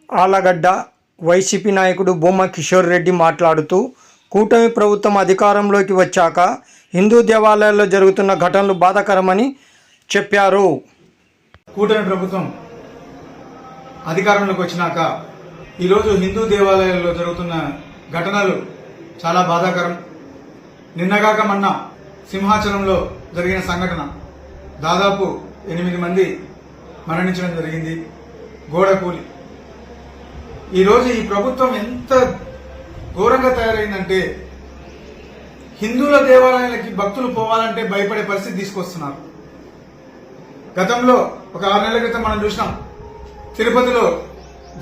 Allagadda YCP నాయకుడు బొమ్మ కిషోర్ రెడ్డి మాట్లాడుతూ కూటమి ప్రభుత్వం అధికారంలోకి వచ్చాక హిందూ దేవాలయాల్లో జరుగుతున్న ఘటనలు బాధాకరమని చెప్పారు. కూటమి ప్రభుత్వం అధికారంలోకి వచ్చినాక ఈరోజు హిందూ దేవాలయాల్లో జరుగుతున్న ఘటనలు చాలా బాధాకరం. నిన్నగాక మొన్న సింహాచలంలో జరిగిన సంఘటన దాదాపు 8 మంది మరణించడం జరిగింది. గోడ కూలి. ఈరోజు ఈ ప్రభుత్వం ఎంత ఘోరంగా తయారైందంటే హిందువుల దేవాలయాలకి భక్తులు పోవాలంటే భయపడే పరిస్థితి తీసుకొస్తున్నారు. గతంలో ఒక 6 నెలల క్రితం మనం చూసినాం, తిరుపతిలో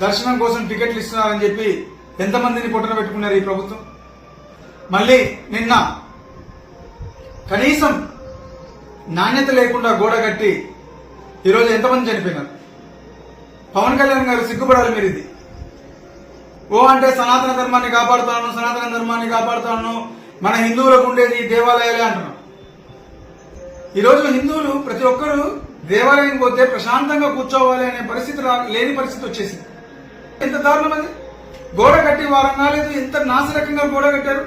దర్శనం కోసం టికెట్లు ఇస్తున్నారని చెప్పి ఎంతమందిని పొట్టన పెట్టుకున్నారు ఈ ప్రభుత్వం. మళ్ళీ నిన్న కనీసం నాణ్యత లేకుండా గోడ కట్టి ఈరోజు ఎంతమంది చనిపోయినారు. పవన్ కళ్యాణ్ గారు సిగ్గుపడాలి. మీరు ఇది అంటే సనాతన ధర్మాన్ని కాపాడుతాను, మన హిందువులకు ఉండేది దేవాలయాలే అంటున్నాం. ఈరోజు హిందువులు ప్రతి ఒక్కరూ దేవాలయం పోతే ప్రశాంతంగా కూర్చోవాలి అనే పరిస్థితి లేని పరిస్థితి వచ్చేసింది. ఎంత దారుణం అది. గోడ కట్టి వారం కాలేదు, ఎంత నాసిరకంగా గోడ కట్టారు.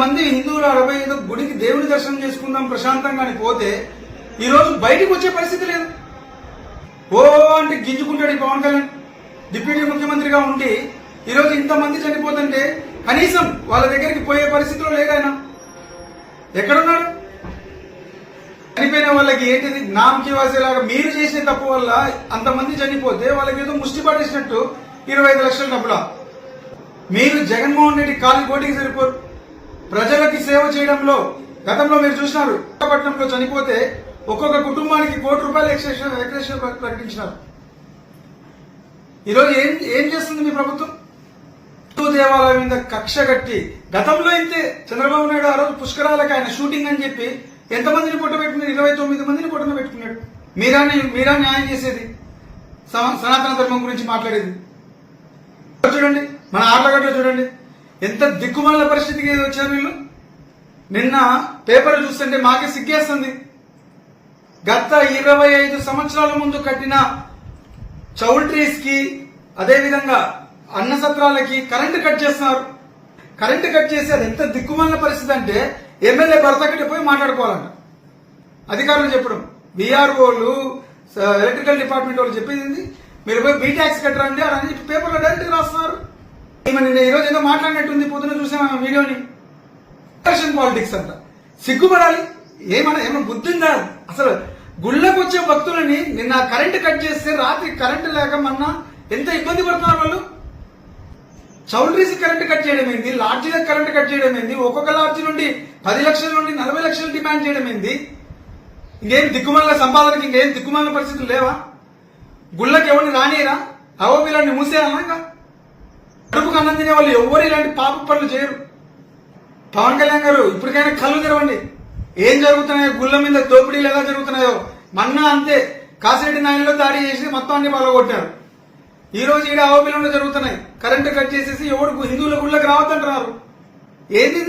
మంది హిందువులు 65 గుడికి దేవుని దర్శనం చేసుకుందాం ప్రశాంతంగా అని పోతే ఈరోజు బయటికి వచ్చే పరిస్థితి లేదు. అంటే గింజుకుంటాడు ఈ పవన్ కళ్యాణ్. డిప్యూటీ ముఖ్యమంత్రిగా ఉండి ఈరోజు ఇంతమంది చనిపోతుంటే కనీసం వాళ్ళ దగ్గరికి పోయే పరిస్థితిలో లేదు ఆయన. ఎక్కడున్నాడు? చనిపోయిన వాళ్ళకి ఏంటిది నామకి వాసేలాగా మీరు చేసే తప్పు వల్ల అంతమంది చనిపోతే వాళ్ళకి ఏదో ముష్టి పడేసినట్టు 25 లక్షల డబ్బులా. మీరు జగన్మోహన్ రెడ్డి కాలి కోటికి సరిపోరు. ప్రజలకి సేవ చేయడంలో గతంలో మీరు చూసినారు, విశాఖపట్నంలో చనిపోతే ఒక్కొక్క కుటుంబానికి ₹1 కోటి ఎక్స్గ్రేషన్ ప్రకటించినారు. ఈరోజు ఏం చేస్తుంది మీ ప్రభుత్వం? హిందూ దేవాలయం మీద కక్ష కట్టి గతంలో అయితే చంద్రబాబు నాయుడు ఆ రోజు పుష్కరాలకి ఆయన షూటింగ్ అని చెప్పి ఎంతమందిని పొట్ట పెట్టుకున్నాడు? 29 మందిని పొట్టన పెట్టుకున్నాడు. మీరా న్యాయం చేసేది, సనాతన ధర్మం గురించి మాట్లాడేది. చూడండి, మన ఆర్లగడ్డ చూడండి, ఎంత దిక్కుమాల పరిస్థితికి వచ్చారు వీళ్ళు. నిన్న పేపర్ చూస్తుంటే మాకే సిగ్గేస్తుంది. గత 25 సంవత్సరాల ముందు కట్టిన చౌల్ట్రీస్ కి, అదేవిధంగా అన్న సత్రాలకి కరెంటు కట్ చేస్తున్నారు. కరెంటు కట్ చేసి అది ఎంత దిక్కుమాలిన పరిస్థితి అంటే ఎమ్మెల్యే భర్త కట్టి పోయి మాట్లాడుకోవాలంట. అధికారులు చెప్పడం, బీఆర్ఓలు, ఎలక్ట్రికల్ డిపార్ట్మెంట్ వాళ్ళు చెప్పేది మీరు పోయి బీ ట్యాక్స్ కట్టరండి అని చెప్పి పేపర్లో డైరెక్ట్ రాస్తున్నారు. నిన్న ఈరోజు ఏదో మాట్లాడినట్టుంది, పొద్దున చూసాం వీడియోని. ఎలక్షన్ పాలిటిక్స్ అంట. సిగ్గుపడాలి. ఏమైనా బుద్ధి ఉందా అసలు? గుళ్ళకు వచ్చే భక్తులని నిన్న కరెంటు కట్ చేస్తే రాత్రి కరెంటు లేక మొన్న ఎంత ఇబ్బంది పడుతున్నారు వాళ్ళు. చౌల్ట్రీస్ కరెంటు కట్ చేయడం ఏంది, లాడ్జీలకు కరెంటు కట్ చేయడం ఏంది, ఒక్కొక్క లాడ్జీ నుండి 10 లక్షల నుండి 40 లక్షలు డిమాండ్ చేయడం ఏంది. ఇంకేం దిక్కుమాల సంపాదనకి ఇంకేం దిక్కుమాల పరిస్థితులు లేవా? గుళ్ళకి ఎవరిని రానియరా? అవోబిలాన్ని మూసేయాలన్నా? ఇంకా కడుపుకు అన్నం తినే వాళ్ళు ఎవరు ఇలాంటి పాప పనులు చేయరు. పవన్ కళ్యాణ్ గారు ఇప్పటికైనా కళ్ళు తెరవండి. ఏం జరుగుతున్నాయో, గుళ్ళ మీద దోపిడీలు ఎలా జరుగుతున్నాయో. మొన్న అంతే కాసిరెడ్డి నాయనలో దాడి చేసి మొత్తం అన్ని పాల్గొట్టారు. ఈ రోజు ఈడ అవబిలంలో జరుగుతున్నాయి. కరెంటు కట్ చేసేసి ఎవరు హిందువుల గుళ్ళకి రావద్దంటున్నారు. ఏంది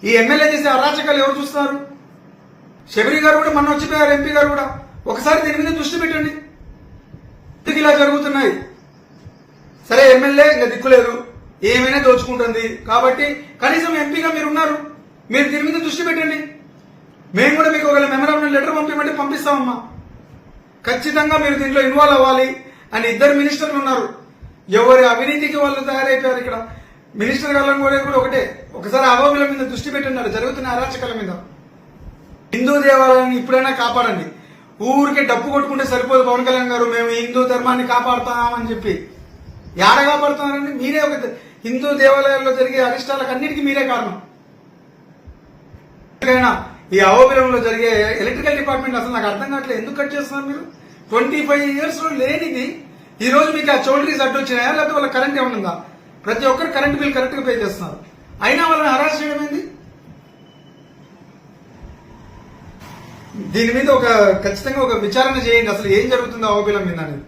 ఈ ఎమ్మెల్యే చేసే అరాచకాలు ఎవరు చూస్తున్నారు? శబరి గారు కూడా మొన్న వచ్చిపోయారు, ఎంపీ గారు కూడా. ఒకసారి దీని మీద దృష్టి పెట్టండి. ఎందుకు ఇలా జరుగుతున్నాయి? సరే, ఎమ్మెల్యే ఇంకా దిక్కులేదు, ఏమైనా దోచుకుంటుంది కాబట్టి కనీసం ఎంపీగా మీరు ఉన్నారు, మీరు దీని మీద దృష్టి పెట్టండి. మేము కూడా మీకు ఒక మెమరాండం లెటర్ పంపిమంటే పంపిస్తామమ్మా. ఖచ్చితంగా మీరు దీంట్లో ఇన్వాల్వ్ అవ్వాలి అని 2 మినిస్టర్లు ఉన్నారు. ఎవరి అవినీతికి వాళ్ళు తయారైపోయారు. ఇక్కడ మినిస్టర్ గారు కూడా ఒకటే, ఒకసారి అవోబిల మీద దృష్టి పెట్టండి, జరుగుతున్న అరాచకాల మీద. హిందూ దేవాలయాన్ని ఇప్పుడైనా కాపాడండి. ఊరికే డప్పు కొట్టుకుంటే సరిపోదు. పవన్ కళ్యాణ్ గారు మేము హిందూ ధర్మాన్ని కాపాడుతామని చెప్పి ఏడ కాపాడుతున్నారండి? మీరే ఒక హిందూ దేవాలయాల్లో జరిగే అరిష్టాలకు అన్నిటికీ మీరే కారణం. ఈ అవోబిలంలో జరిగే ఎలక్ట్రికల్ డిపార్ట్మెంట్ అసలు నాకు అర్థం కావట్లేదు. ఎందుకు కట్ చేస్తున్నారు మీరు? 25 years లో లేనిది ఈ రోజు మీకు ఆ చౌల్ట్రీస్ అడ్డు వచ్చినాయా, లేకపోతే వాళ్ళ కరెంట్ ఏమన్నా ఉందా? ప్రతి ఒక్కరు కరెంట్ బిల్ కరెక్ట్ గా పే చేస్తున్నారు. అయినా వాళ్ళని హరాస్ చేయడం ఏంది? దీని మీద ఖచ్చితంగా ఒక విచారణ చేయండి. అసలు ఏం జరుగుతుందో అవోబిలం మీద అనేది.